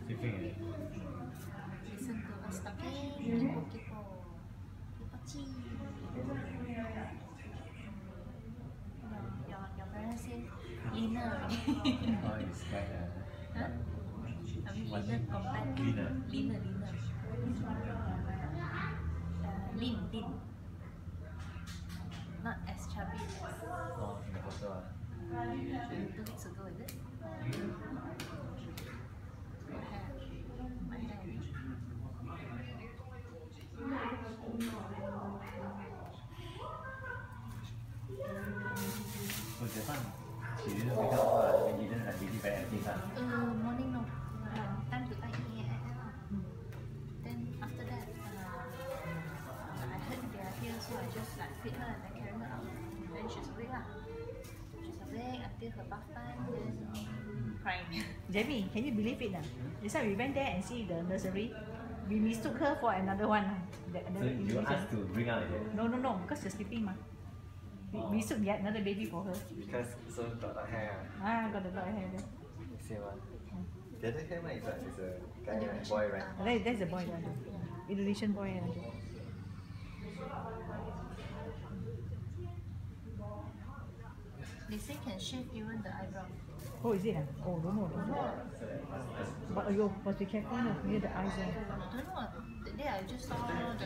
sleeping. Listen to us talking. Kepo. Kepochi. Your parents say leaner. Oh, it's like Huh? I mean leaner compared. Leaner. Lean. Lean. Not as chubby as in the photo. 2 weeks ago, is it? My hair. So Japan, she didn't wake up, and didn't like really very active. Morning no. Time to take Then after that, I heard they are here, so I just like feed her and then carry her out. Then she's awake lah. She's awake until her bath time, then crying. Jamie, can you believe it? This time we went there and see the nursery. We mistook her for another one. So you asked to bring out again? No, because she's sleeping ma. We mistook yet another baby for her. Because so got the hair. Got the dog hair there. Same one. The other hair one is a guy, right? Boy, right? That's the boy. Indonesian boy. They say can shave even the eyebrow. Oh, is it? Oh, don't know. But must be careful near the eyes. I don't know. That day I just saw the